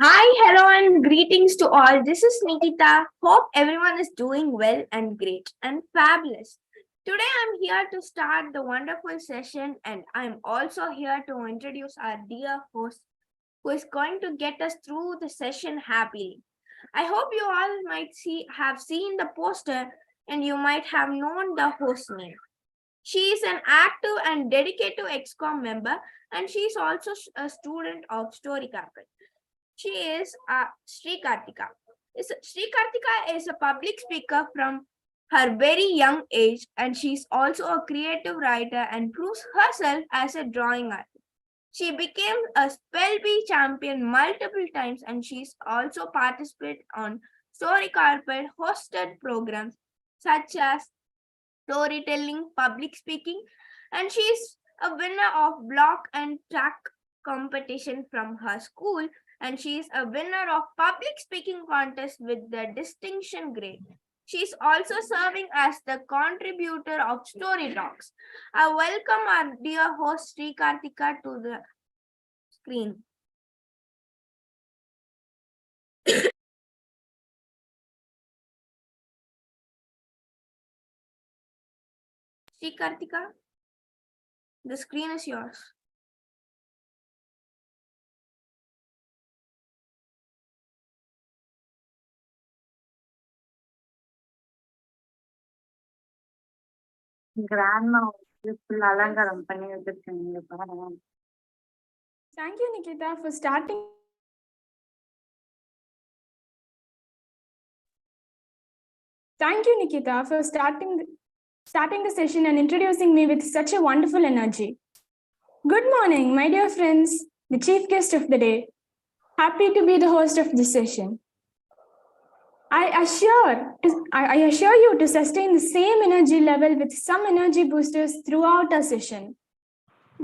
Hi, hello, and greetings to all. This is Nikita. Hope everyone is doing well and great and fabulous. Today, I'm here to start the wonderful session, and I'm also here to introduce our dear host who is going to get us through the session happily. I hope you all might have seen the poster and you might have known the host name. She is an active and dedicated EXCOM member, and she is also a student of Story Carpet. She is Sri Kartika. Sri Kartika is a public speaker from her very young age, and she's also a creative writer and proves herself as a drawing artist. She became a spell bee champion multiple times, and she's also participated on Story Carpet hosted programs such as storytelling, public speaking, and she's a winner of block and track competition from her school, and she is a winner of public speaking contest with the distinction grade. She is also serving as the contributor of Story Talks. I welcome our dear host Sri Kartika to the screen. Sri Kartika, the screen is yours. Grandma full அலங்காரம் பண்ணி வச்சிருக்கீங்க பாருங்க. Thank you, Nikita, for starting. Thank you, Nikita, for starting the session and introducing me with such a wonderful energy. Good morning, my dear friends, the chief guest of the day. Happy to be the host of this session. I assure you to sustain the same energy level with some energy boosters throughout our session.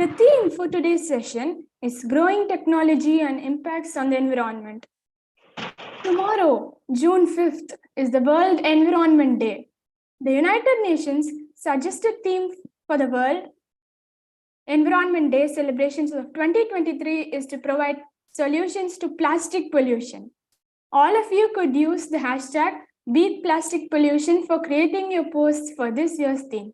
The theme for today's session is growing technology and impacts on the environment. Tomorrow, June 5th, is the World Environment Day. The United Nations suggested theme for the World Environment Day celebrations of 2023 is to provide solutions to plastic pollution. All of you could use the hashtag Beat Plastic Pollution for creating your posts for this year's theme.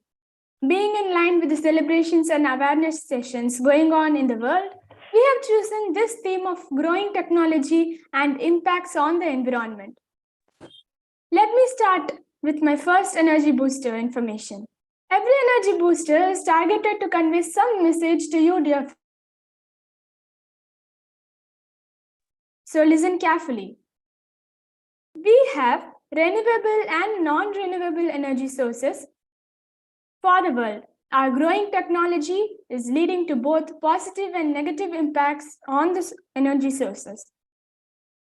Being in line with the celebrations and awareness sessions going on in the world, we have chosen this theme of growing technology and impacts on the environment. Let me start with my first energy booster information. Every energy booster is targeted to convey some message to you, dear. So listen carefully. We have renewable and non-renewable energy sources for the world. Our growing technology is leading to both positive and negative impacts on the energy sources.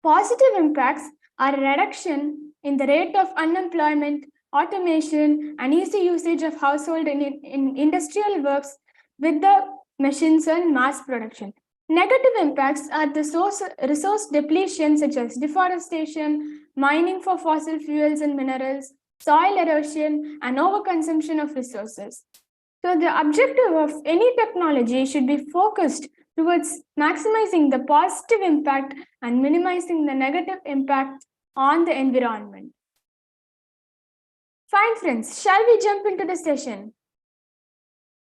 Positive impacts are a reduction in the rate of unemployment, automation, and easy usage of household in industrial works with the machines and mass production. Negative impacts are the resource depletion, such as deforestation, mining for fossil fuels and minerals, soil erosion, and overconsumption of resources. So the objective of any technology should be focused towards maximizing the positive impact and minimizing the negative impact on the environment. Fine, friends, shall we jump into the session?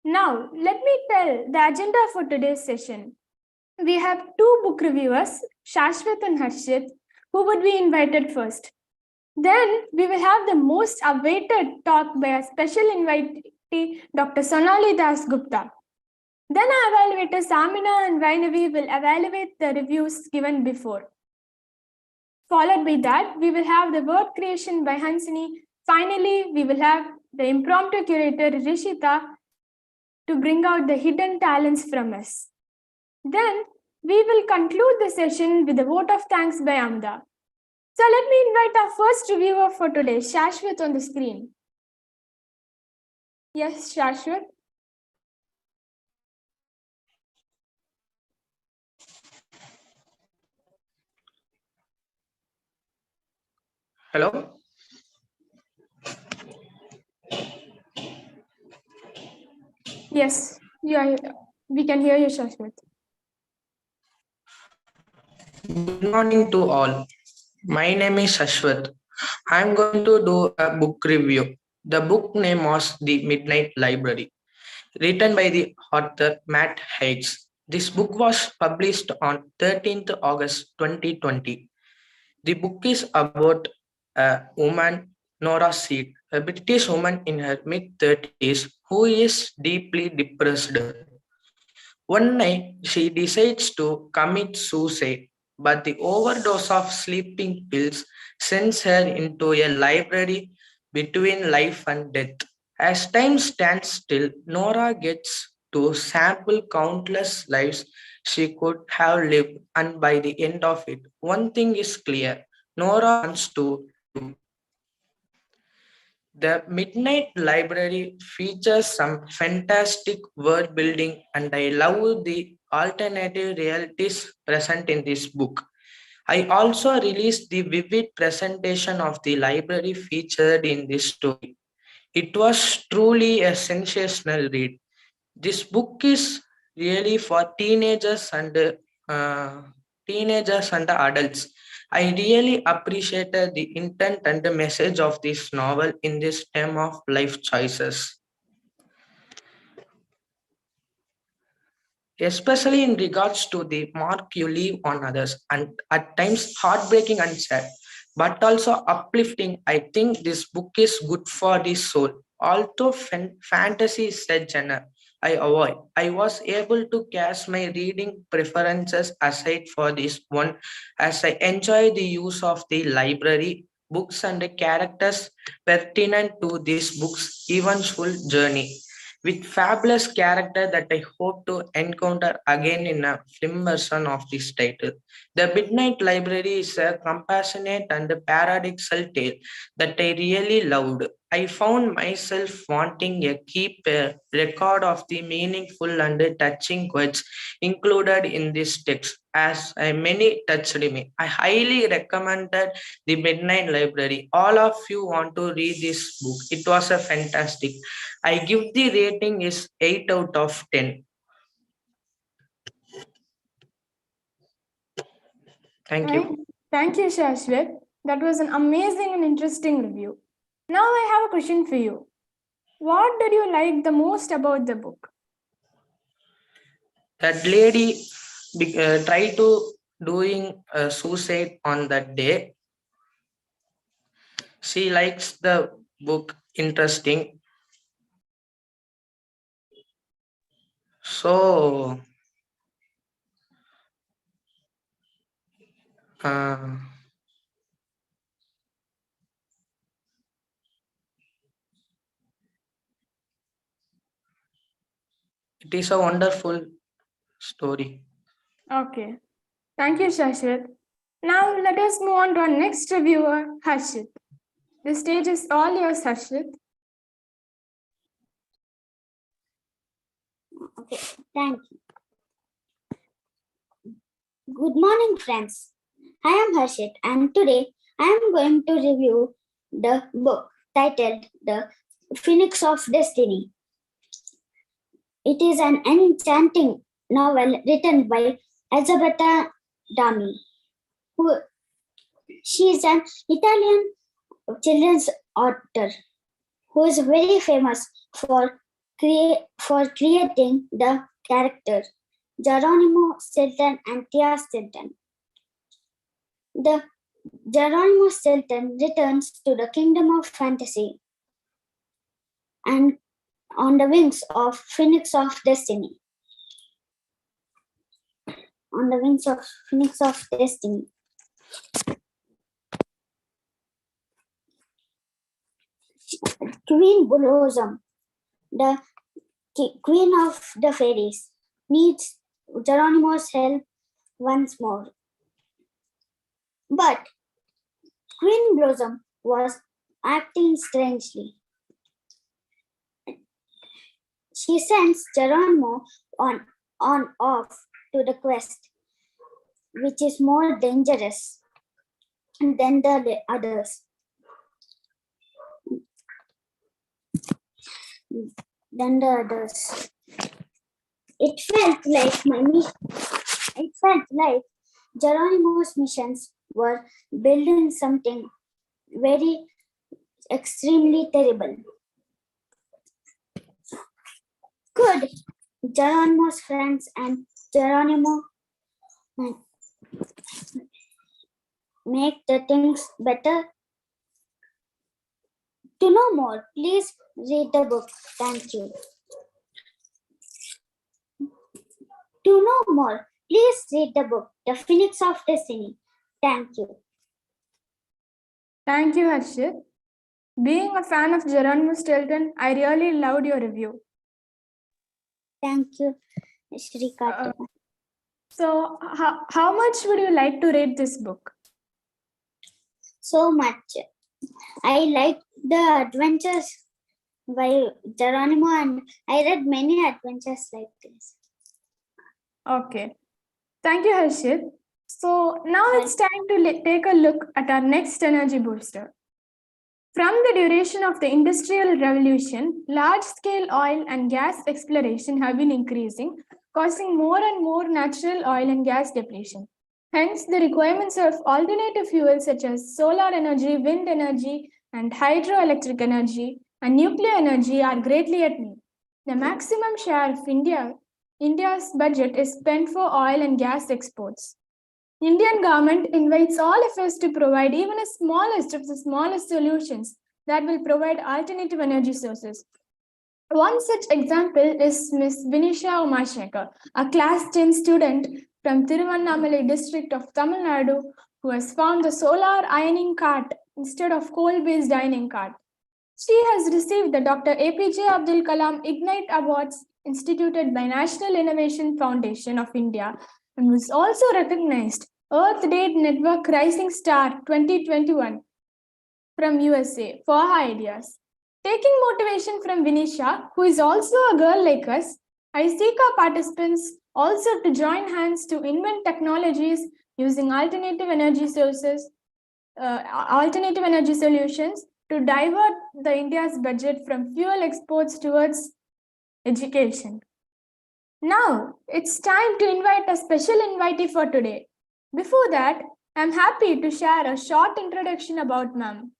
Now, let me tell the agenda for today's session. We have two book reviewers, Shashwat and Harshit, who would be invited first. Then we will have the most awaited talk by a special invitee, Dr. Sonali Das Gupta. Then our evaluators Samina and Vainavi will evaluate the reviews given before. Followed by that, we will have the word creation by Hansini. Finally, we will have the impromptu curator Rishita to bring out the hidden talents from us. Then we will conclude the session with a vote of thanks by Amda. So let me invite our first reviewer for today, Shashwat, on the screen. Yes, Shashwat. Hello. Yes, we can hear you, Shashwat. Good morning to all. My name is Ashwath. I am going to do a book review. The book name was The Midnight Library, written by the author Matt Haig. This book was published on 13th August 2020. The book is about a woman, Nora Seed, a British woman in her mid 30s who is deeply depressed. One night, she decides to commit suicide, but the overdose of sleeping pills sends her into a library between life and death. As time stands still, Nora gets to sample countless lives she could have lived, and by the end of it, one thing is clear: Nora wants to live. The Midnight Library features some fantastic world building, and I love the alternative realities present in this book. I also released the vivid presentation of the library featured in this story. It was truly a sensational read. This book is really for uh, teenagers and adults. I really appreciated the intent and the message of this novel in this time of life choices, especially in regards to the mark you leave on others, and at times heartbreaking and sad, but also uplifting. I think this book is good for the soul. Although fantasy is a genre I avoid, I was able to cast my reading preferences aside for this one, as I enjoy the use of the library, books, and the characters pertinent to this book's eventful journey, with fabulous character that I hope to encounter again in a film version of this title. The Midnight Library is a compassionate and paradoxical tale that I really loved. I found myself wanting to keep a record of the meaningful and touching quotes included in this text, as many touched me. I highly recommended The Midnight Library. All of you want to read this book. It was a fantastic. I give the rating is 8 out of 10. Thank Thank, you. thank you, Shashwat. That was an amazing and interesting review. Now I have a question for you. What did you like the most about the book? That lady tried to doing suicide on that day. She likes the book interesting. So uh, it is a wonderful story. Okay. Thank you, Shashwat. Now let us move on to our next reviewer, Harshit. The stage is all yours, Harshit. Okay, thank you. Good morning, friends. I am Harshit, and today I am going to review the book titled The Phoenix of Destiny. It is an enchanting novel written by Elisabetta Dami. She is an Italian children's author who is very famous for creating the character Geronimo Stilton and Tia Stilton. The Geronimo Stilton returns to the kingdom of fantasy and on the wings of Phoenix of Destiny. On the wings of Phoenix of Destiny. Queen Blossom, the queen of the fairies, needs Geronimo's help once more. But Queen Blossom was acting strangely. She sends Geronimo on off to the quest, which is more dangerous than the others. It felt like Geronimo's missions were building something very extremely terrible. Could Geronimo's friends and Geronimo make the things better? To know more, please read the book. Thank you. To know more, please read the book, The Phoenix of Destiny. Thank you. Thank you, Harshit. Being a fan of Geronimo Stilton, I really loved your review. Thank you, Shri Kartika. So, how much would you like to rate this book? So much. I like the adventures by Geronimo, and I read many adventures like this. Okay. Thank you, Harshit. So now it's time to take a look at our next energy booster. From the duration of the Industrial Revolution, large-scale oil and gas exploration have been increasing, causing more and more natural oil and gas depletion. Hence, the requirements of alternative fuels such as solar energy, wind energy, and hydroelectric energy and nuclear energy are greatly at need. The maximum share of India's budget is spent for oil and gas exports. Indian government invites all of us to provide even a smallest of the smallest solutions that will provide alternative energy sources. One such example is Ms. Vinisha Umashekar, a class 10 student from Tiruvannamalai district of Tamil Nadu, who has found the solar ironing cart instead of coal-based ironing cart. She has received the Dr. APJ Abdul Kalam Ignite Awards instituted by National Innovation Foundation of India and was also recognized Earth Day Network Rising Star 2021 from USA for her ideas. Taking motivation from Vinisha, who is also a girl like us, I seek our participants also to join hands to invent technologies using alternative energy solutions to divert the India's budget from fuel exports towards education. Now, it's time to invite a special invitee for today. Before that, I'm happy to share a short introduction about ma'am.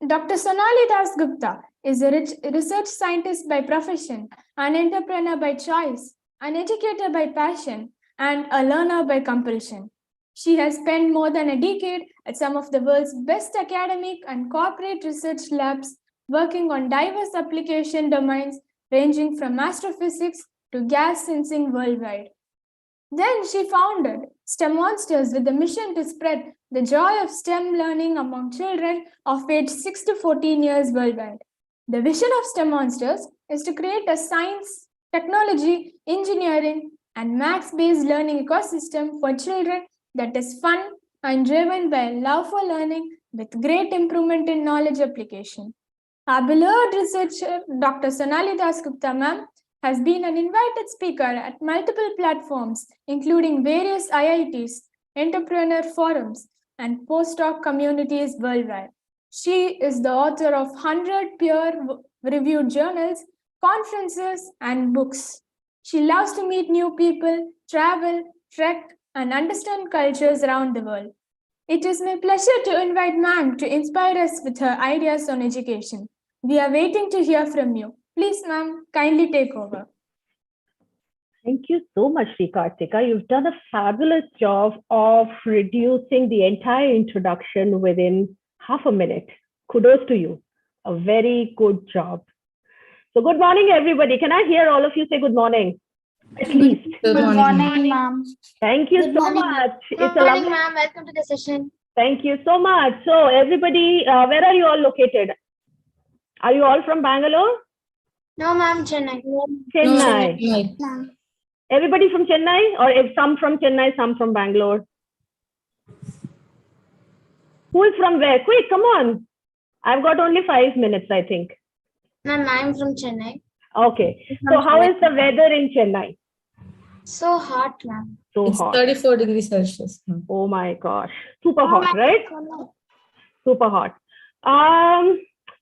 Dr. Sonali Dasgupta is a research scientist by profession, an entrepreneur by choice, an educator by passion, and a learner by compulsion. She has spent more than a decade at some of the world's best academic and corporate research labs, working on diverse application domains ranging from astrophysics to gas sensing worldwide. Then she founded STEM Monsters with the mission to spread the joy of STEM learning among children of age 6 to 14 years worldwide. The vision of STEM Monsters is to create a science, technology, engineering, and maths-based learning ecosystem for children that is fun and driven by love for learning with great improvement in knowledge application. Our beloved researcher, Dr. Sonali Dasgupta ma'am, has been an invited speaker at multiple platforms, including various IITs, entrepreneur forums, and postdoc communities worldwide. She is the author of 100 peer-reviewed journals, conferences, and books. She loves to meet new people, travel, trek, and understand cultures around the world. It is my pleasure to invite ma'am to inspire us with her ideas on education. We are waiting to hear from you. Please, ma'am, kindly take over. Thank you so much, Sri Kartika. You've done a fabulous job of reducing the entire introduction within half a minute. Kudos to you. A very good job. So good morning, everybody. Can I hear all of you say good morning? At least. Good morning, ma'am. Thank you Good so morning. much. Good It's a morning, lovely. ma'am. Welcome to the session. Thank you so much. So everybody, where are you all located? Are you all from Bangalore? No, ma'am, Chennai. Chennai. Ma'am. Everybody from Chennai, or if some from Chennai, some from Bangalore? Who is from where? Quick, come on. I've got only 5 minutes, I think. Ma'am, I'm from Chennai. Okay. So how is the weather in Chennai? So hot, ma'am. So It's hot. 34 degrees Celsius. Oh my gosh. Super hot, right? Super hot.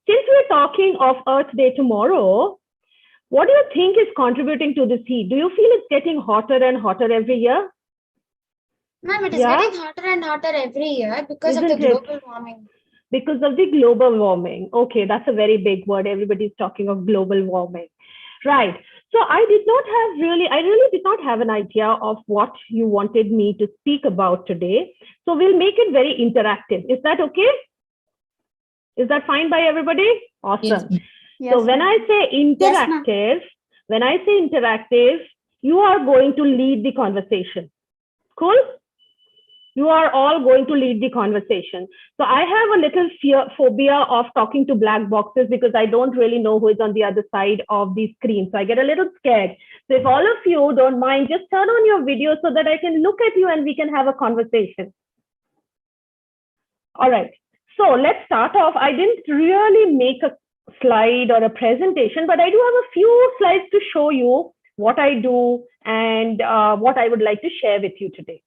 Since we're talking of Earth Day tomorrow, what do you think is contributing to this heat? Do you feel it's getting hotter and hotter every year? Ma'am, it is Yeah? getting hotter and hotter every year because of the Isn't it? global warming. Because of the global warming. Okay, that's a very big word. Everybody's talking of global warming. Right. So I really did not have an idea of what you wanted me to speak about today. So we'll make it very interactive. Is that okay? Is that fine by everybody? Awesome. So when I say Yes, ma'am. interactive, you are going to lead the conversation. Cool? You are all going to lead the conversation. So I have a little phobia of talking to black boxes because I don't really know who is on the other side of the screen. So I get a little scared. So if all of you don't mind, just turn on your video so that I can look at you and we can have a conversation. All right. So let's start off. I didn't really make a slide or a presentation, but I do have a few slides to show you what I do and what I would like to share with you today.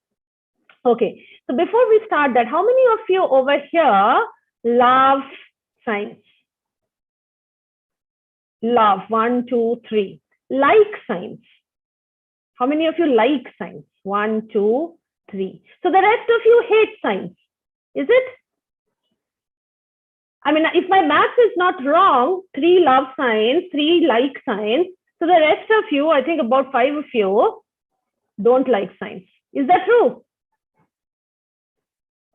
Okay, so before we start that, how many of you over here love science? Love, 1, 2, 3. Like science. How many of you like science? 1, 2, 3. So the rest of you hate science, is it? I mean, if my math is not wrong, 3 love science, 3 like science. So the rest of you, I think about 5 of you, don't like science. Is that true?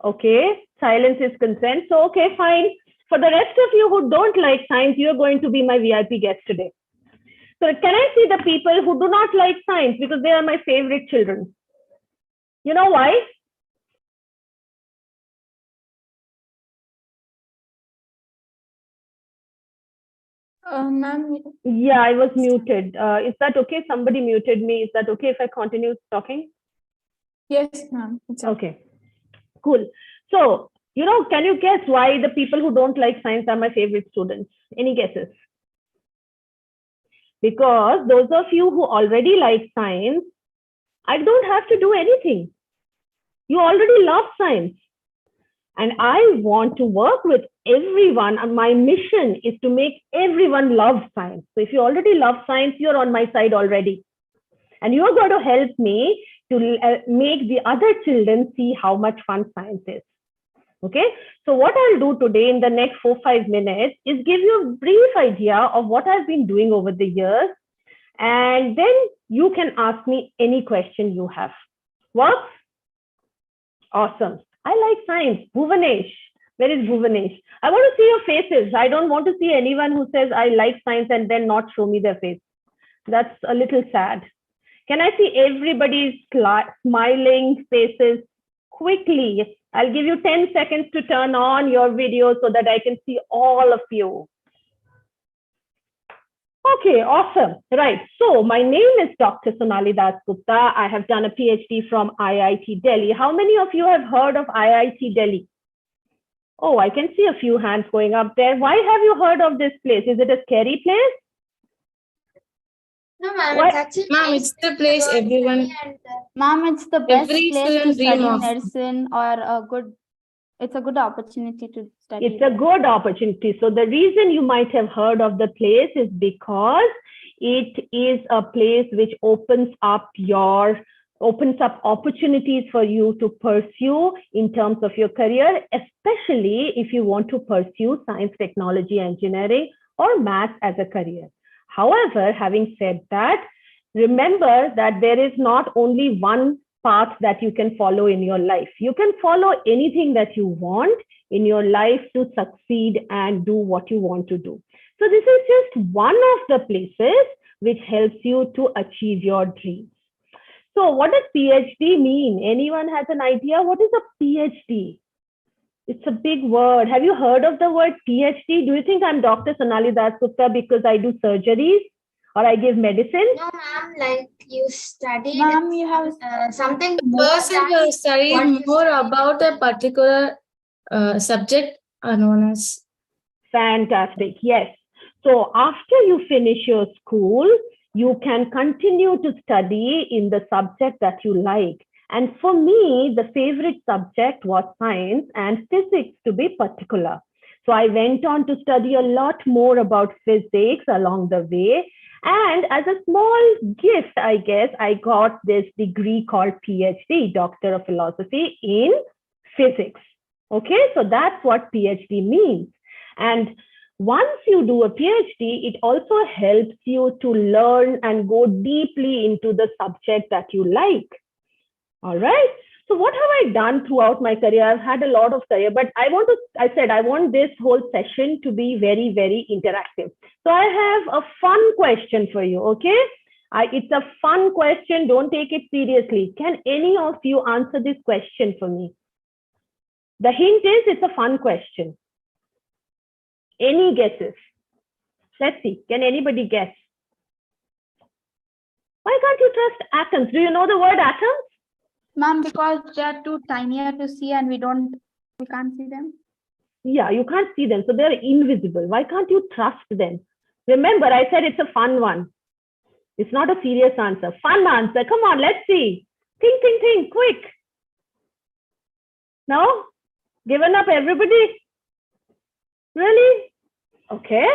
Okay, silence is consent. So, okay, fine. For the rest of you who don't like science, you're going to be my VIP guest today. So can I see the people who do not like science because they are my favorite children? You know why? Ma'am, Yeah, I was muted. Is that okay? Somebody muted me. Is that okay if I continue talking? yes, ma'am. It's Okay, cool. So, can you guess why the people who don't like science are my favorite students? Any guesses? Because those of you who already like science, I don't have to do anything. You already love science. And I want to work with everyone. And my mission is to make everyone love science. So if you already love science, you're on my side already. And you're going to help me to make the other children see how much fun science is. Okay, so what I'll do today in the next 4-5 minutes is give you a brief idea of what I've been doing over the years. And then you can ask me any question you have. Works? Awesome. I like science. Bhuvanesh. Where is Bhuvanesh? I want to see your faces. I don't want to see anyone who says I like science and then not show me their face. That's a little sad. Can I see everybody's smiling faces quickly? I'll give you 10 seconds to turn on your video so that I can see all of you. Okay, awesome. Right. So my name is Dr. Sonali Dasgupta. I have done a PhD from IIT Delhi. How many of you have heard of IIT Delhi? Oh, I can see a few hands going up there. Why have you heard of this place? Is it a scary place? No, ma'am, What? it's actually Ma'am, it's the place everyone, Ma'am, it's the best every place to student dream study of. medicine or it's a good opportunity to study. It's a good opportunity. So the reason you might have heard of the place is because it is a place which opens up opportunities for you to pursue in terms of your career, especially if you want to pursue science, technology, engineering, or math as a career. However, having said that, remember that there is not only one path that you can follow in your life. You can follow anything that you want in your life to succeed and do what you want to do. So this is just one of the places which helps you to achieve your dreams. So what does PhD mean? Anyone has an idea? What is a PhD? It's a big word. Have you heard of the word PhD? Do you think I'm Dr. Sonali Dasgupta because I do surgeries or I give medicine? No, ma'am, like you studied Ma'am, you have something more Person who than study what you more studied. about a particular subject are known as. Fantastic. Yes. So after you finish your school, you can continue to study in the subject that you like. And for me, the favorite subject was science and physics, to be particular. So I went on to study a lot more about physics along the way. And as a small gift, I guess, I got this degree called PhD, Doctor of Philosophy in Physics. Okay, so that's what PhD means. And once you do a PhD, it also helps you to learn and go deeply into the subject that you like. All right. So what have I done throughout my career? I've had a lot of career, but I want this whole session to be very, very interactive. So I have a fun question for you. Okay. It's a fun question. Don't take it seriously. Can any of you answer this question for me? The hint is it's a fun question. Any guesses? Let's see. Can anybody guess? Why can't you trust atoms? Do you know the word atoms? Ma'am, because they are too tinier to see and we can't see them. Yeah, you can't see them. So they're invisible. Why can't you trust them? Remember, I said it's a fun one. It's not a serious answer. Fun answer. Come on, let's see. Think, quick. No? Given up, everybody? Really? Okay.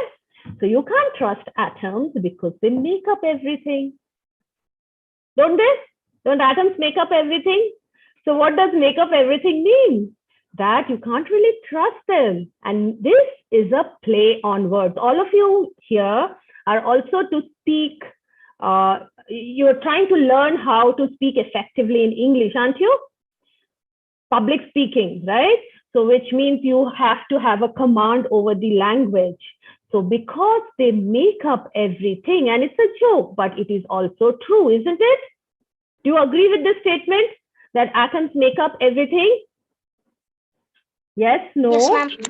So you can't trust atoms because they make up everything. Don't they? Don't atoms make up everything? So what does make up everything mean? That you can't really trust them. And this is a play on words. All of you here are also to speak, you're trying to learn how to speak effectively in English, aren't you? Public speaking, right? So which means you have to have a command over the language. So because they make up everything, and it's a joke, but it is also true, isn't it? Do you agree with this statement that atoms make up everything? Yes, no?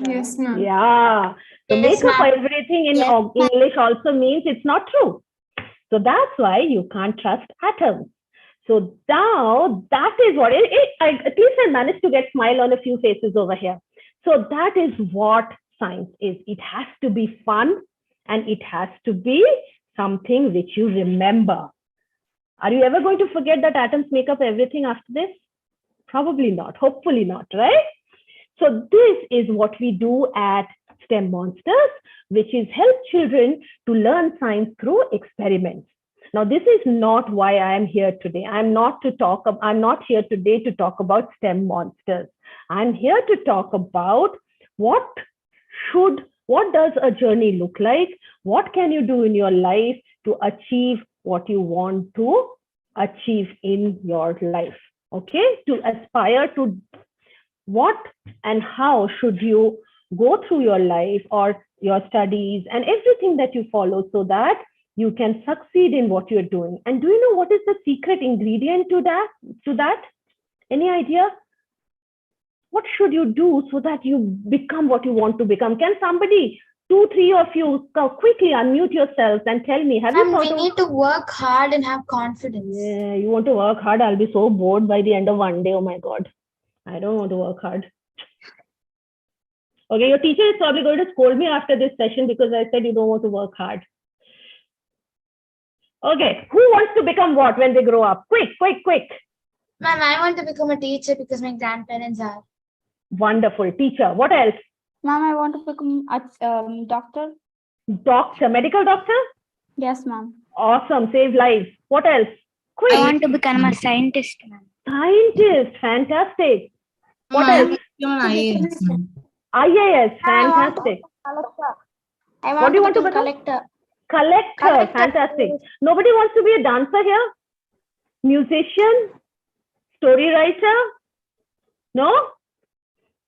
Yes, ma'am. Yeah. So Yes, make up ma'am. everything in Yes, ma'am. English also means it's not true. So that's why you can't trust atoms. So now that is what, at least I managed to get smile on a few faces over here. So that is what science is. It has to be fun and it has to be something which you remember. Are you ever going to forget that atoms make up everything after this? Probably not, hopefully not, right? So this is what we do at STEM Monsters, which is help children to learn science through experiments. Now, this is not why I am here today. I'm not here today to talk about STEM Monsters. I'm here to talk about what does a journey look like? What can you do in your life to achieve what you want to achieve in your life? Okay, to aspire to what and how should you go through your life or your studies and everything that you follow so that you can succeed in what you're doing. And do you know what is the secret ingredient to that? Any idea? What should you do so that you become what you want to become? Can somebody, 2-3 of you, quickly unmute yourselves and tell me, have you thought We need to work hard and have confidence. Yeah, you want to work hard? I'll be so bored by the end of one day. Oh my God. I don't want to work hard. Okay, your teacher is probably going to scold me after this session because I said you don't want to work hard. Okay, who wants to become what when they grow up? Quick. Ma'am, I want to become a teacher because my grandparents are. Wonderful. Teacher. What else? Ma'am, I want to become a doctor. Doctor. Medical doctor? Yes, ma'am. Awesome. Save lives. What else? Quick. I want to become a scientist, ma'am. Scientist. Fantastic. What else? IAS. Fantastic. What do you want to become? Collector. Collector. Fantastic. Nobody wants to be a dancer here? Musician? Story writer? No?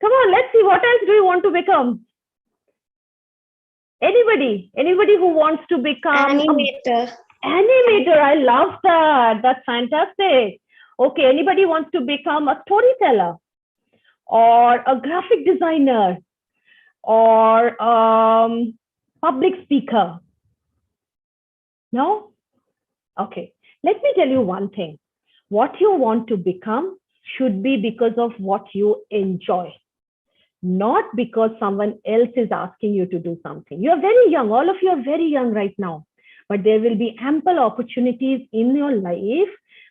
Come on, let's see. What else do you want to become? Anybody who wants to become Animator. Animator. I love that. That's fantastic. Okay, anybody wants to become a storyteller or a graphic designer or public speaker? No? Okay, let me tell you one thing. What you want to become should be because of what you enjoy, not because someone else is asking you to do something. You're very young. All of you are very young right now, but there will be ample opportunities in your life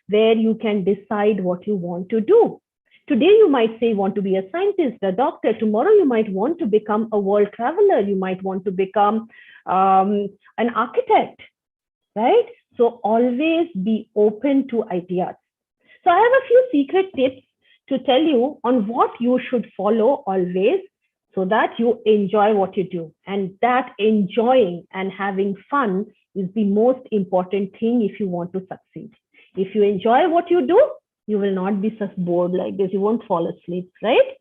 where you can decide what you want to do. Today, you might say you want to be a scientist, a doctor. Tomorrow, you might want to become a world traveler. You might want to become an architect. right? So always be open to ideas. So I have a few secret tips to tell you on what you should follow always so that you enjoy what you do. And that enjoying and having fun is the most important thing if you want to succeed. If you enjoy what you do, you will not be such bored like this. You won't fall asleep, right?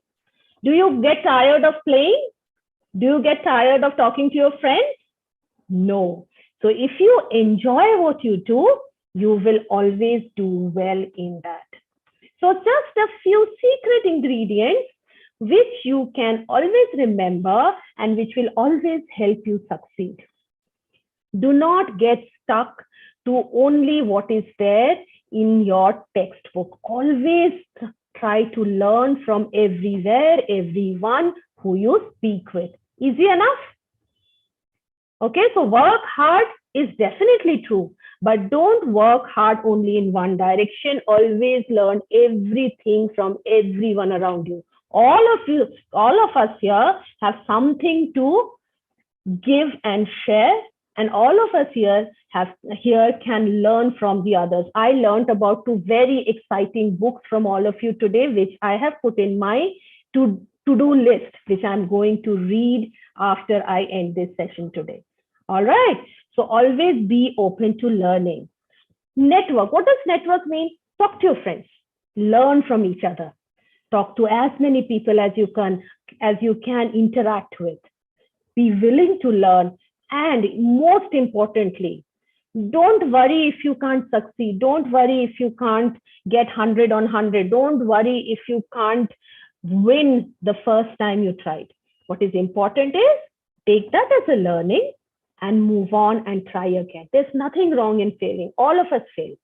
Do you get tired of playing? Do you get tired of talking to your friends? No. So if you enjoy what you do, you will always do well in that. So just a few secret ingredients which you can always remember and which will always help you succeed. Do not get stuck to only what is there in your textbook. Always try to learn from everywhere, everyone who you speak with. Easy enough? Okay, so work hard is definitely true, but don't work hard only in one direction. Always learn everything from everyone around you. All of us here have something to give and share, and all of us here can learn from the others. I learned about 2 very exciting books from all of you today, which I have put in my to-do list, which I'm going to read after I end this session today. All right. So always be open to learning. Network. What does network mean? Talk to your friends. Learn from each other. Talk to as many people as you can interact with. Be willing to learn. And most importantly, don't worry if you can't succeed. Don't worry if you can't get 100 on 100. Don't worry if you can't win the first time you tried. What is important is take that as a learning and move on and try again. There's nothing wrong in failing. All of us fail.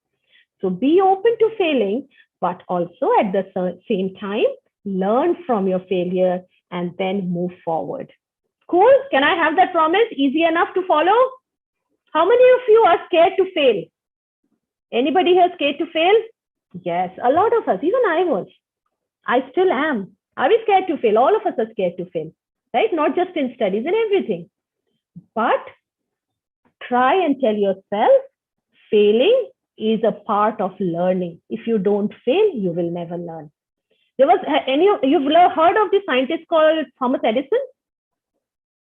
So be open to failing, but also at the same time, learn from your failure and then move forward. Cool? Can I have that promise? Easy enough to follow? How many of you are scared to fail? Anybody here scared to fail? Yes, a lot of us. Even I was. I still am. Are we scared to fail? All of us are scared to fail, right? Not just in studies, in everything. But try and tell yourself, failing is a part of learning. If you don't fail, you will never learn. You've heard of the scientist called Thomas Edison?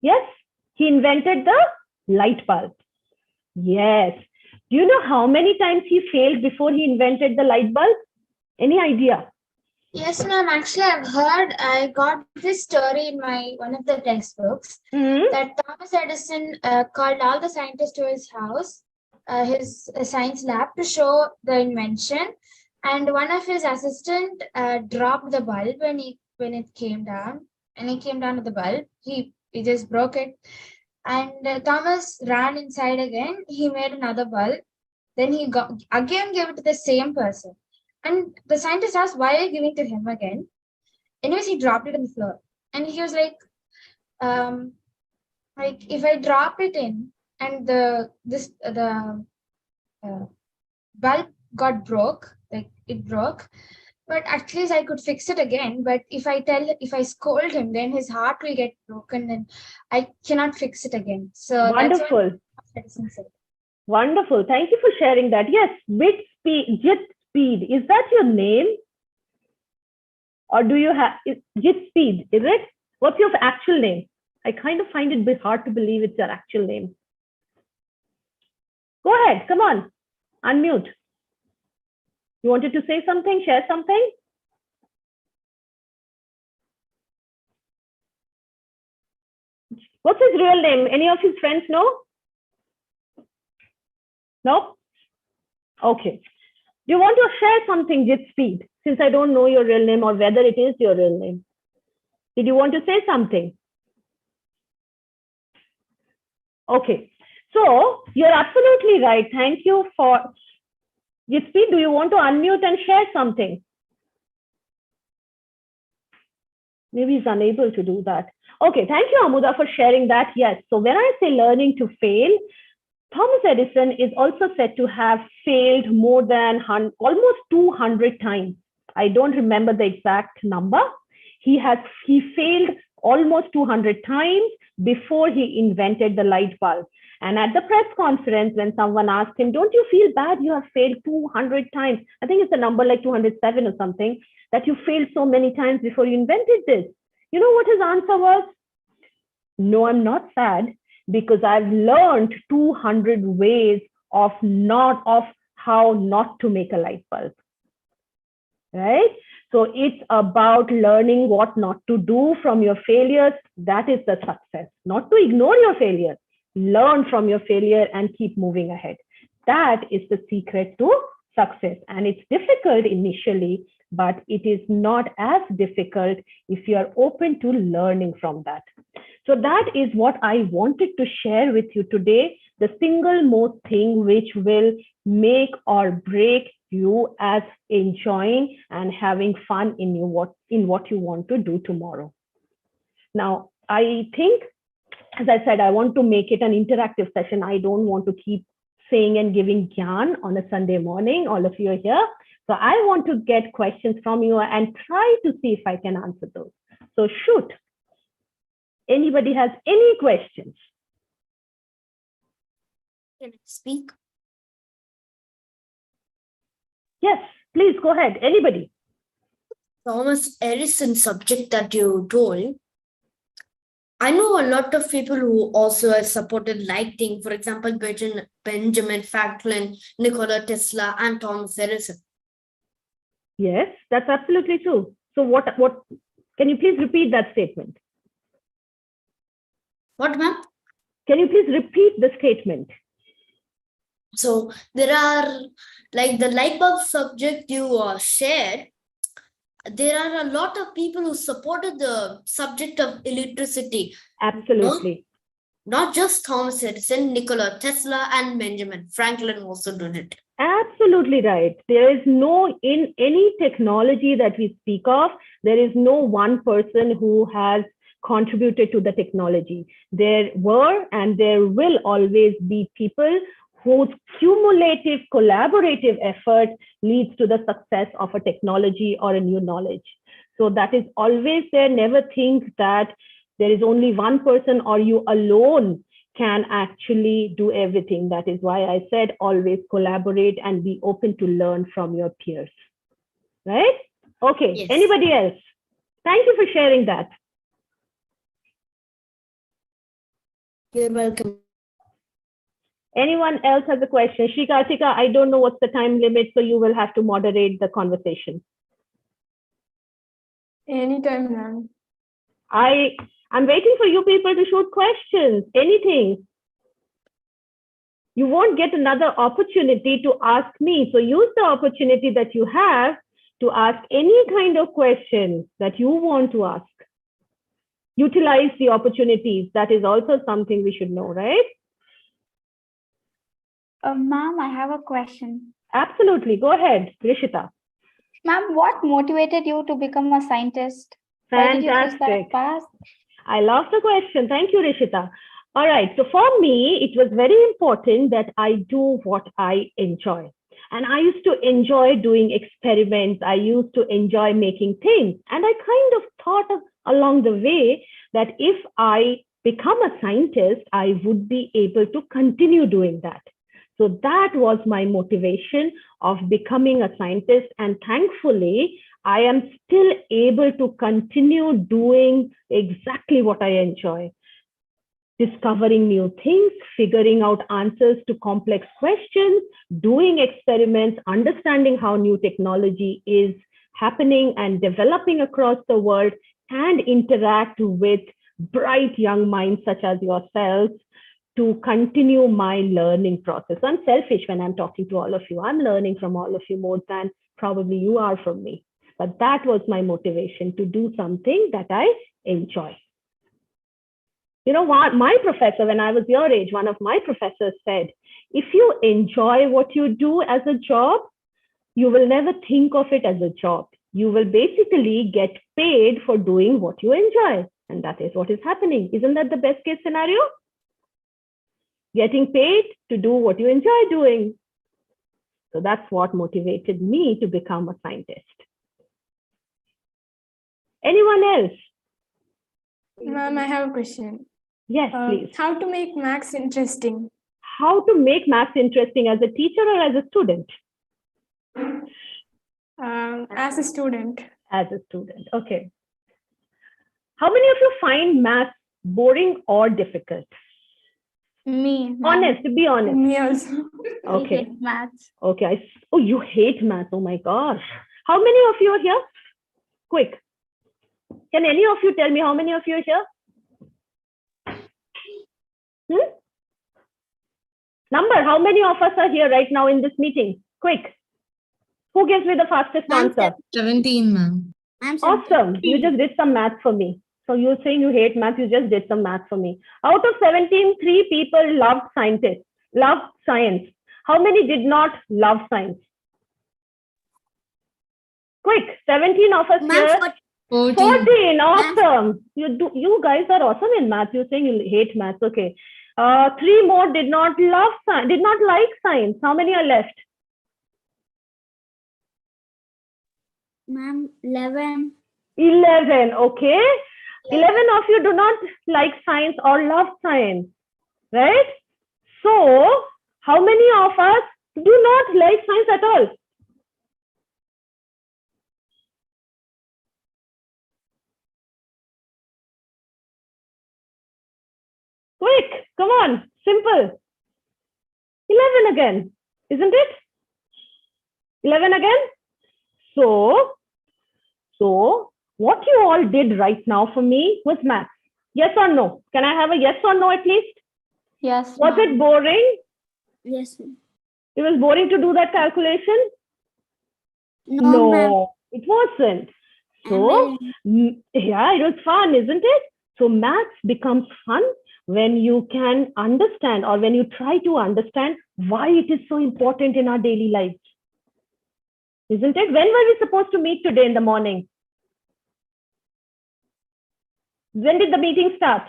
Yes, he invented the light bulb. Yes. Do you know how many times he failed before he invented the light bulb? Any idea? Yes, ma'am. Actually, I got this story in one of the textbooks that Thomas Edison called all the scientists to his house, his science lab, to show the invention. And one of his assistant dropped the bulb when it came down. And he came down to the bulb. He just broke it. And Thomas ran inside again. He made another bulb. Then he again gave it to the same person. And the scientist asked, why are you giving to him again? Anyways, he dropped it on the floor. And he was like, if I drop it in and the bulb got broke, like it broke, but at least I could fix it again. But if I scold him, then his heart will get broken and I cannot fix it again. So wonderful. That's what Edison said. Wonderful. Thank you for sharing that. Yes, Jit Speed. Is that your name? Or do you have Jit Speed? Is it? What's your actual name? I kind of find it a bit hard to believe it's your actual name. Go ahead. Come on. Unmute. You wanted to say something? Share something? What's his real name? Any of his friends know? No? Okay. Do you want to share something, Jit Speed, since I don't know your real name or whether it is your real name? Did you want to say something? Okay. So you're absolutely right. Thank you for Jit Speed. Do you want to unmute and share something? Maybe he's unable to do that. Okay. Thank you, Amuda, for sharing that. Yes. So when I say learning to fail, Thomas Edison is also said to have failed more than almost 200 times. I don't remember the exact number. He failed almost 200 times before he invented the light bulb. And at the press conference, when someone asked him, don't you feel bad? You have failed 200 times. I think it's a number like 207 or something, that you failed so many times before you invented this. You know what his answer was? No, I'm not sad, because I've learned 200 ways of how not to make a light bulb. Right? So it's about learning what not to do from your failures. That is the success. Not to ignore your failure. Learn from your failure and keep moving ahead. That is the secret to success. And it's difficult initially, but it is not as difficult if you are open to learning from that. So that is what I wanted to share with you today. The single most thing which will make or break you as enjoying and having fun in what you want to do tomorrow. Now, I think, as I said, I want to make it an interactive session. I don't want to keep saying and giving gyan on a Sunday morning. All of you are here. So I want to get questions from you and try to see if I can answer those. So shoot. Anybody has any questions? Can I speak? Yes, please go ahead. Anybody? Thomas Edison subject that you told, I know a lot of people who also have supported lighting, for example, Benjamin Franklin, Nikola Tesla, and Thomas Edison. Yes, that's absolutely true. So what can you please repeat that statement? What, ma'am? Can you please repeat the statement? So there are, like the light bulb subject you shared, there are a lot of people who supported the subject of electricity. Absolutely. Not just Thomas Edison, Nikola Tesla, and Benjamin Franklin also did it. Absolutely right. There is no, in any technology that we speak of, there is no one person who has contributed to the technology. There were and there will always be people whose cumulative collaborative effort leads to the success of a technology or a new knowledge. So that is always there. Never think that there is only one person or you alone can actually do everything. That is why I said always collaborate and be open to learn from your peers. Right? Okay, Yes. Anybody else? Thank you for sharing that. You're welcome. Anyone else has a question? Shri Kartika, I don't know what's the time limit, so you will have to moderate the conversation. Anytime, ma'am. I'm waiting for you people to shoot questions, anything. You won't get another opportunity to ask me. So use the opportunity that you have to ask any kind of question that you want to ask. Utilize the opportunities. That is also something we should know, right? Ma'am, I have a question. Absolutely. Go ahead, Rishita. Ma'am, what motivated you to become a scientist? Why did you choose that Fantastic. path? I love the question. Thank you, Rishita. All right. So for me, it was very important that I do what I enjoy. And I used to enjoy doing experiments. I used to enjoy making things. And I kind of thought along the way that if I become a scientist, I would be able to continue doing that. So that was my motivation of becoming a scientist. And thankfully, I am still able to continue doing exactly what I enjoy. Discovering new things, figuring out answers to complex questions, doing experiments, understanding how new technology is happening and developing across the world, and interact with bright young minds such as yourselves to continue my learning process. I'm selfish when I'm talking to all of you. I'm learning from all of you more than probably you are from me. But that was my motivation, to do something that I enjoy. You know what? My professor, when I was your age, one of my professors said, if you enjoy what you do as a job, you will never think of it as a job. You will basically get paid for doing what you enjoy. And that is what is happening. Isn't that the best case scenario? Getting paid to do what you enjoy doing. So that's what motivated me to become a scientist. Anyone else? Ma'am, I have a question. Yes, please. How to make maths interesting? how to make maths interesting as a teacher or as a student? As a student. As a student, okay. How many of you find maths boring or difficult? Me. ma'am. Honest, be honest. Me also. I Okay. hate maths. Okay. Oh, you hate maths. Oh my gosh. How many of you are here? Quick. Can any of you tell me how many of you are here? Number, how many of us are here right now in this meeting? Quick. Who gives me the fastest answer? 17, ma'am. I'm Awesome. You just did some math for me. So you're saying you hate math, you just did some math for me. Out of 17, 3 people loved science. How many did not love science? Quick, 17 of us here. 14. 14, awesome. You guys are awesome in math. You're saying you hate math. Okay. 3 more did not like science. How many are left? Ma'am, 11. 11, okay. 11 of you do not like science or love science, right? So, how many of us do not like science at all? Quick, come on, simple. 11 again, isn't it? 11 again? So what you all did right now for me was math. Yes or no? Can I have a yes or no at least? Yes. Was ma'am. it boring? Yes. It was boring to do that calculation? No, ma'am. It wasn't. I'm So, very- yeah, it was fun, isn't it? So maths becomes fun when you can understand or when you try to understand why it is so important in our daily lives. Isn't it? When were we supposed to meet today in the morning? When did the meeting start?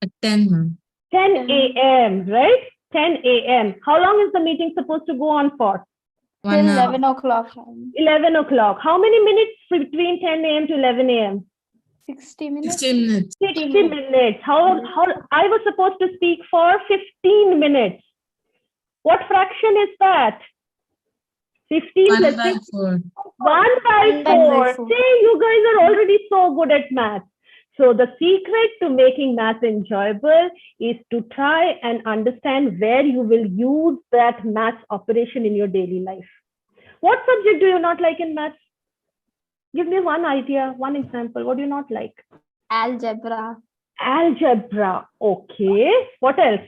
At 10, ma'am. 10 a.m., right? 10 a.m. How long is the meeting supposed to go on for? 1 Till hour. 11 o'clock. ma'am. 11 o'clock. How many minutes between 10 a.m. to 11 a.m.? 60 minutes. 16 minutes. 60 minutes. How I was supposed to speak for 15 minutes. What fraction is that? 15 1 plus by 6. 4. 1 by 4. See, you guys are already so good at math. So the secret to making math enjoyable is to try and understand where you will use that math operation in your daily life. What subject do you not like in math? Give me one idea, one example. What do you not like? Algebra. Algebra. Okay. What else?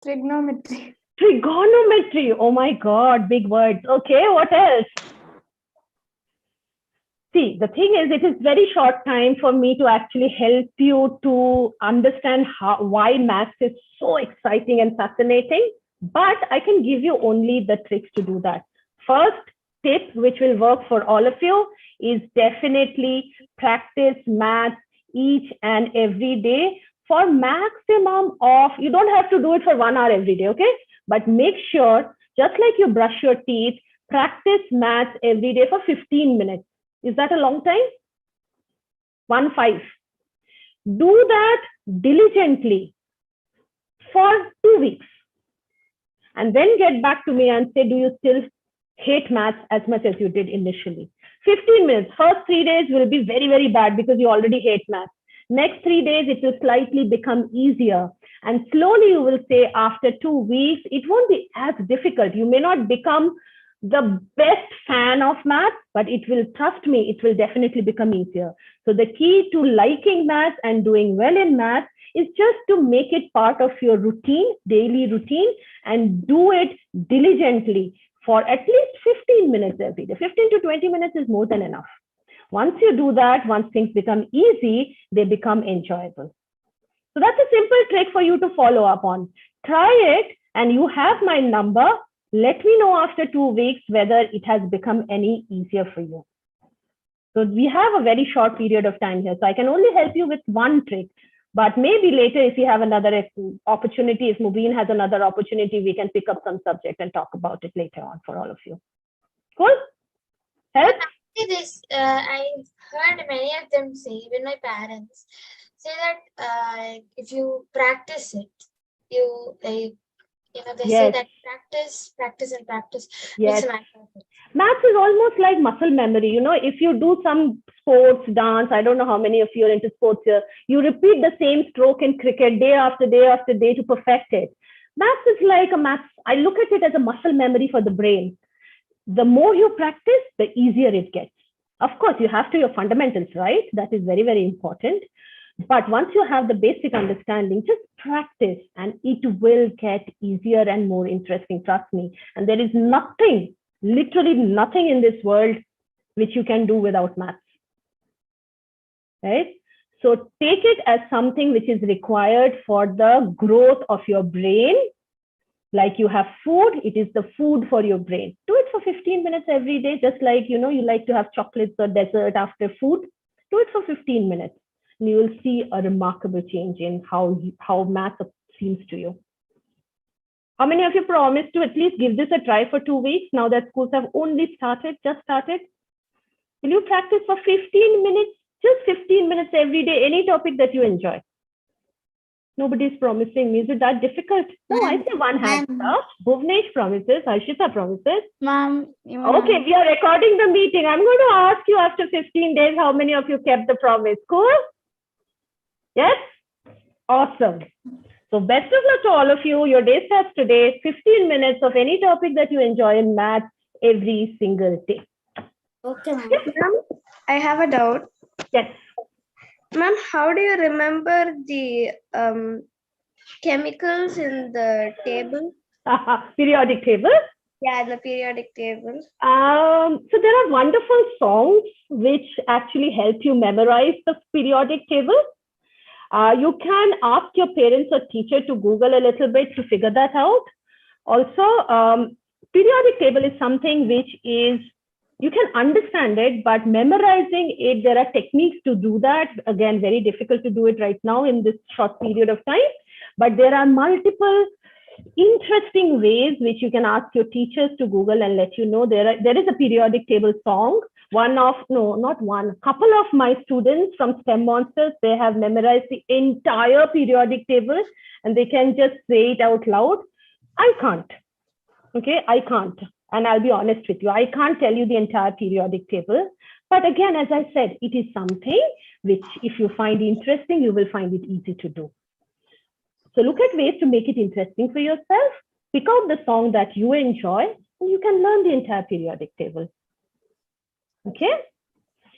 Trigonometry. Trigonometry. Oh my God, big words. Okay, what else? See, the thing is, it is very short time for me to actually help you to understand why maths is so exciting and fascinating, but I can give you only the tricks to do that. First tip, which will work for all of you, is definitely practice maths each and every day for maximum of, you don't have to do it for 1 hour every day, okay? But make sure, just like you brush your teeth, practice maths every day for 15 minutes. Is that a long time? 15. Do that diligently for 2 weeks. And then get back to me and say, do you still hate maths as much as you did initially? 15 minutes. First 3 days will be very, very bad because you already hate maths. Next 3 days, it will slightly become easier. And slowly you will say after 2 weeks, it won't be as difficult. You may not become the best fan of math, but it will, trust me, it will definitely become easier. So the key to liking math and doing well in math is just to make it part of your routine, daily routine, and do it diligently for at least 15 minutes every day. 15 to 20 minutes is more than enough. Once you do that, once things become easy, they become enjoyable. So that's a simple trick for you to follow up on. Try it, and you have my number. Let me know after 2 weeks whether it has become any easier for you. So we have a very short period of time here. So I can only help you with one trick. But maybe later, if you have another opportunity, if Mubin has another opportunity, we can pick up some subject and talk about it later on for all of you. Cool? Help? This I've heard many of them say, even my parents say that if you practice it, they say Yes. that practice and practice Yes. makes a man perfect. Maths is almost like muscle memory. If you do some sports, dance, I don't know how many of you are into sports here, you repeat the same stroke in cricket day after day after day to perfect it. Maths is like a maths. I look at it as a muscle memory for the brain. The more you practice, the easier it gets. Of course, you have to your fundamentals, right? That is very, very important. But once you have the basic understanding, just practice and it will get easier and more interesting, trust me. And there is nothing, literally nothing in this world which you can do without maths, right? So take it as something which is required for the growth of your brain. Like you have food, it is the food for your brain. Do it for 15 minutes every day, just like, you like to have chocolates or dessert after food. Do it for 15 minutes. And you will see a remarkable change in how math seems to you. How many of you promised to at least give this a try for 2 weeks now that schools have only just started? Will you practice for 15 minutes, just 15 minutes every day, any topic that you enjoy? Nobody's promising me. Is it that difficult? No, I say one hand up. Bhuvnesh promises, Harshita promises. Ma'am. Okay, we are recording the meeting. I'm going to ask you after 15 days, how many of you kept the promise? Cool? Yes? Awesome. So best of luck to all of you. Your day starts today. 15 minutes of any topic that you enjoy in maths every single day. Okay, ma'am. Ma'am, I have a doubt. Yes. Ma'am, how do you remember the chemicals in the table? Periodic table. Yeah, in the periodic table. So there are wonderful songs which actually help you memorize the periodic table. You can ask your parents or teacher to Google a little bit to figure that out. Also, periodic table is something which is, you can understand it, but memorizing it, there are techniques to do that. Again, very difficult to do it right now in this short period of time. But there are multiple interesting ways which you can ask your teachers to Google and let you know. There is a periodic table song. Couple of my students from STEM Monsters, they have memorized the entire periodic table and they can just say it out loud. I can't. Okay, I can't. And I'll be honest with you, I can't tell you the entire periodic table. But again, as I said, it is something which if you find interesting, you will find it easy to do. So look at ways to make it interesting for yourself. Pick out the song that you enjoy and you can learn the entire periodic table. Okay?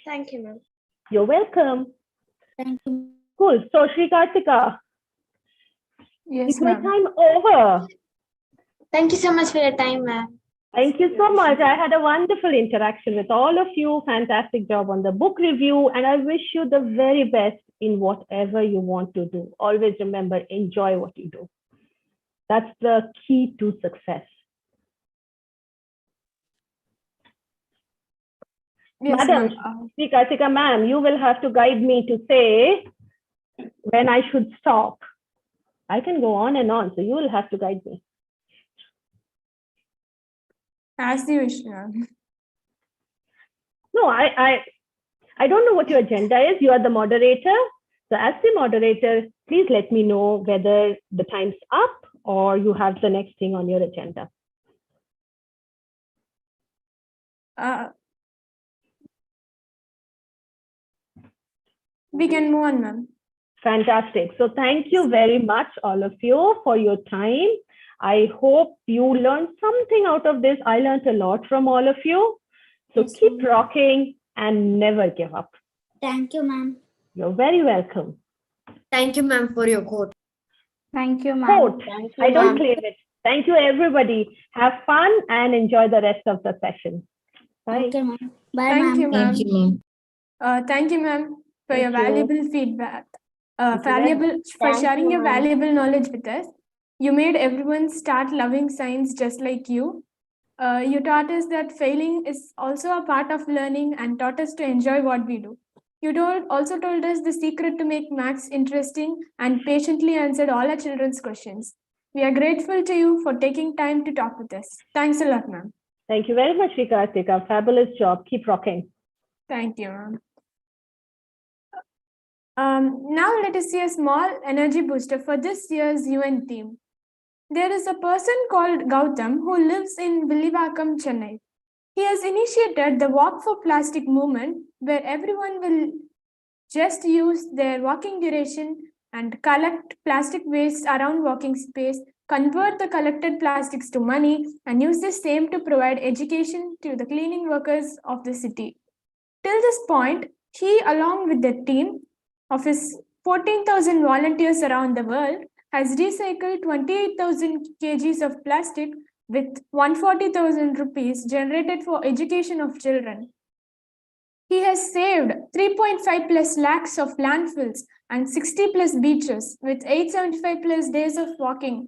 Thank you, ma'am. You're welcome. Thank you. Cool. So Shri Kartika, Yes, is my ma'am. time over? Thank you so much for your time, ma'am. Thank you so much. I had a wonderful interaction with all of you. Fantastic job on the book review. And I wish you the very best in whatever you want to do. Always remember, enjoy what you do. That's the key to success. Yes, Madam, ma'am. Shri Kartika ma'am, you will have to guide me to say when I should stop. I can go on and on, so you will have to guide me. As you wish, ma'am. No, I don't know what your agenda is. You are the moderator. So as the moderator, please let me know whether the time's up or you have the next thing on your agenda. We can move on, ma'am. Fantastic. So thank you very much, all of you, for your time. I hope you learned something out of this. I learned a lot from all of you. So Yes, keep ma'am. rocking and never give up. Thank you, ma'am. You're very welcome. Thank you, ma'am, for your quote. Thank you, ma'am. Quote. I don't claim it. Thank you, everybody. Have fun and enjoy the rest of the session. Bye. Okay, ma'am. Bye, Thank ma'am. you, ma'am. Thank you, ma'am. Thank you, ma'am, for your Thank you. valuable feedback. Thank you very For Thank sharing you, your ma'am. valuable knowledge with us. You made everyone start loving science just like you. You taught us that failing is also a part of learning and taught us to enjoy what we do. You also told us the secret to make maths interesting and patiently answered all our children's questions. We are grateful to you for taking time to talk with us. Thanks a lot, ma'am. Thank you very much, Shri Kartika. Fabulous job. Keep rocking. Thank you, ma'am. Now let us see a small energy booster for this year's UN theme. There is a person called Gautam who lives in Villivakam, Chennai. He has initiated the Walk for Plastic movement, where everyone will just use their walking duration and collect plastic waste around walking space, convert the collected plastics to money, and use the same to provide education to the cleaning workers of the city. Till this point, he, along with the team of his 14,000 volunteers around the world, has recycled 28,000 kgs of plastic with 140,000 rupees generated for education of children. He has saved 3.5 plus lakhs of landfills and 60 plus beaches with 875 plus days of walking.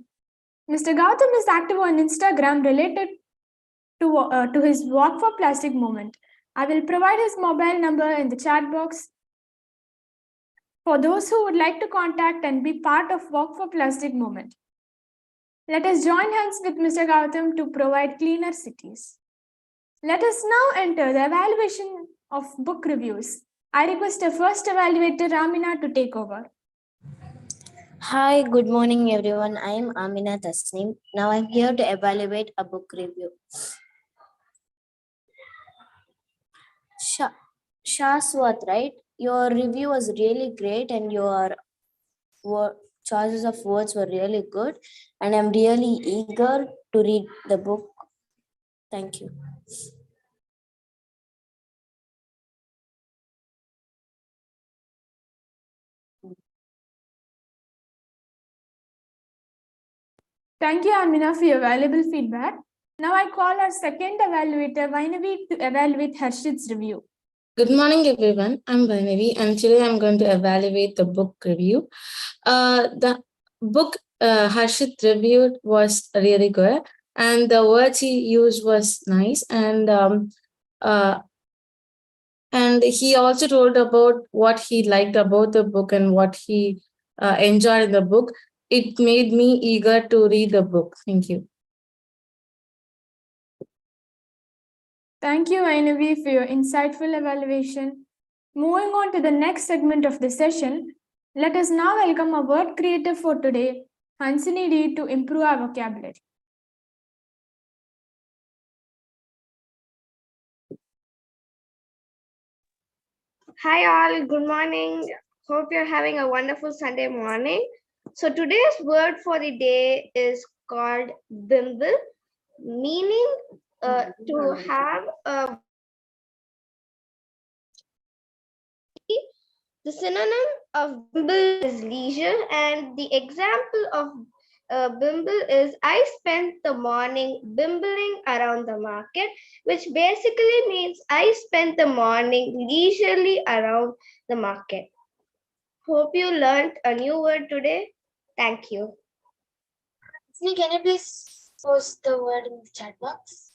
Mr. Gautam is active on Instagram related to his Walk for Plastic movement. I will provide his mobile number in the chat box for those who would like to contact and be part of Walk for Plastic movement. Let us join hands with Mr. Gautam to provide cleaner cities. Let us now enter the evaluation of book reviews. I request the first evaluator, Amina, to take over. Hi, good morning everyone. I am Amina Tasneem. Now I'm here to evaluate a book review. Shaswat, right? Your review was really great and your choices of words were really good. And I'm really eager to read the book. Thank you. Thank you, Amina, for your valuable feedback. Now I call our second evaluator, Vainavi, to evaluate Harshit's review. Good morning, everyone. I'm Vainavi, and today I'm going to evaluate the book review. The book Harshit reviewed was really good, and the words he used was nice, and he also told about what he liked about the book and what he enjoyed in the book. It made me eager to read the book. Thank you. Thank you, Vainavi, for your insightful evaluation. Moving on to the next segment of the session, let us now welcome a word creator for today, Hansini D, to improve our vocabulary. Hi all, good morning. Hope you're having a wonderful Sunday morning. So today's word for the day is called bimble, meaning to have a. The synonym of bimble is leisure, and the example of bimble is I spent the morning bimbling around the market, which basically means I spent the morning leisurely around the market. Hope you learned a new word today. Thank you. Can you please post the word in the chat box?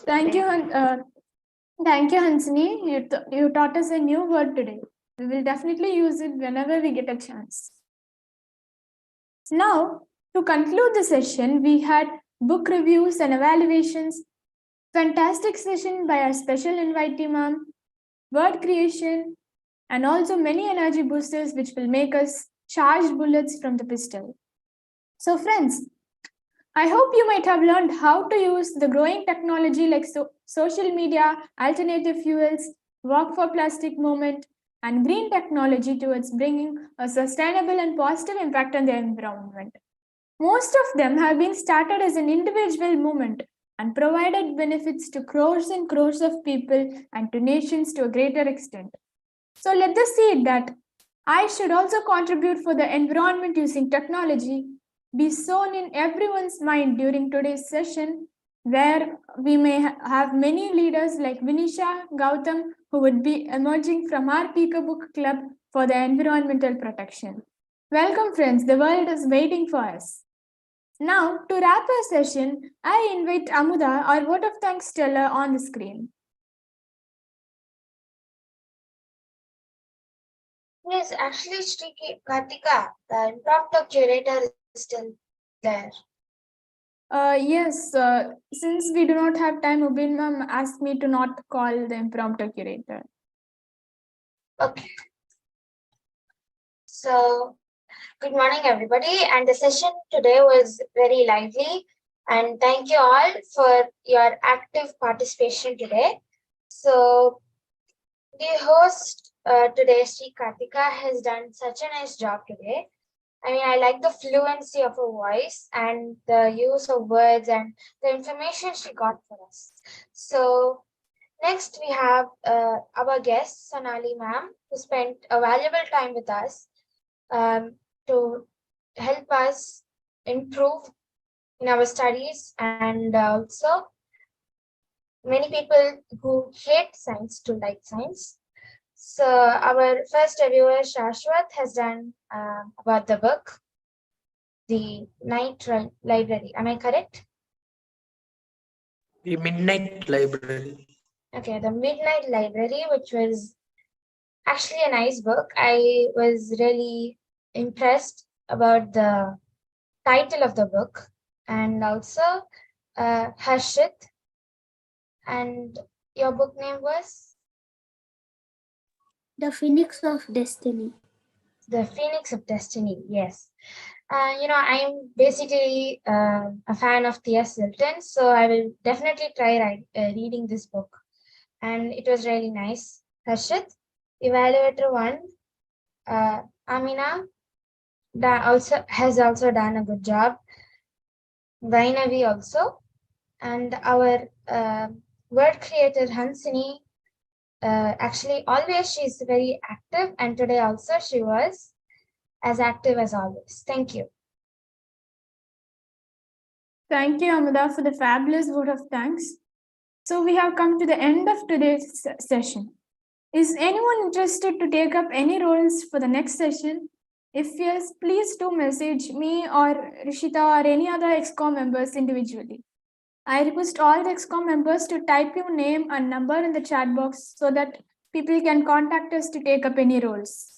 Thank you, Hansini. You taught us a new word today. We will definitely use it whenever we get a chance. Now, to conclude the session, we had book reviews and evaluations, fantastic session by our special invitee ma'am, word creation, and also many energy boosters which will make us charged bullets from the pistol. So friends, I hope you might have learned how to use the growing technology like social media, alternative fuels, Walk for Plastic movement, and green technology towards bringing a sustainable and positive impact on the environment. Most of them have been started as an individual movement and provided benefits to crores and crores of people and to nations to a greater extent. So let the seed that I should also contribute for the environment using technology be sown in everyone's mind during today's session, where we may have many leaders like Vinisha, Gautam, who would be emerging from our Pika Book Club for the environmental protection. Welcome, friends. The world is waiting for us. Now, to wrap our session, I invite Amuda, our vote of thanks teller, on the screen. Yes, actually, Shri Kartika, the impromptu curator, is still there. Yes, since we do not have time, Ubin ma'am asked me to not call the impromptu curator. Okay. So, Good morning, everybody. And the session today was very lively. And thank you all for your active participation today. So, the host today, Sri Kartika, has done such a nice job today. I mean, I like the fluency of her voice and the use of words and the information she got for us. So, next we have our guest, Sonali ma'am, who spent a valuable time with us to help us improve in our studies, and also many people who hate science to like science. So our first reviewer Shashwat has done about the book, The Night Library. Am I correct? The Midnight Library. Okay, The Midnight Library, which was actually a nice book. I was really impressed about the title of the book, and also Harshit. And your book name was? The Phoenix of Destiny. The Phoenix of Destiny, yes. I'm basically a fan of T.S. Hilton, so I will definitely try reading this book. And it was really nice. Harshit, Evaluator 1, Amina has also done a good job. Vainavi also. And our word creator Hansini, actually always she's very active, and today also she was as active as always. Thank you. Thank you, Amada, for the fabulous vote of thanks. So we have come to the end of today's session. Is anyone interested to take up any roles for the next session? If yes, please do message me or Rishita or any other EXCOM members individually. I request all the EXCOM members to type your name and number in the chat box so that people can contact us to take up any roles.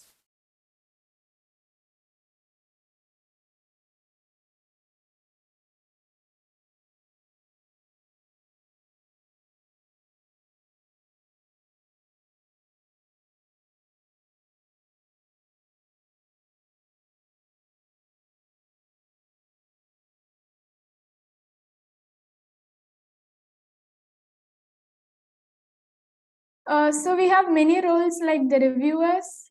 So we have many roles like the reviewers,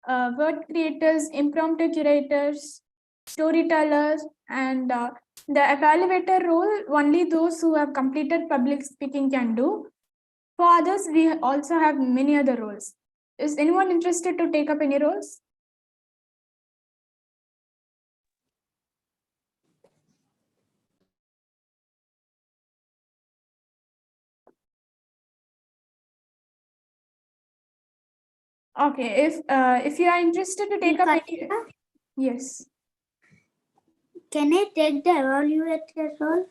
word creators, impromptu curators, storytellers, and the evaluator role only those who have completed public speaking can do. For others, we also have many other roles. Is anyone interested to take up any roles? Okay, if you are interested to take up any, yes. Can I take the evaluator role?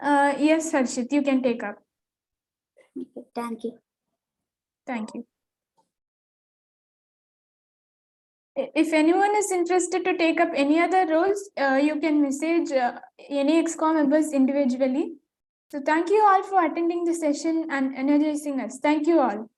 Yes, Harshit, you can take up. Okay, thank you. Thank you. If anyone is interested to take up any other roles, you can message any EXCOM members individually. So thank you all for attending the session and energizing us. Thank you all.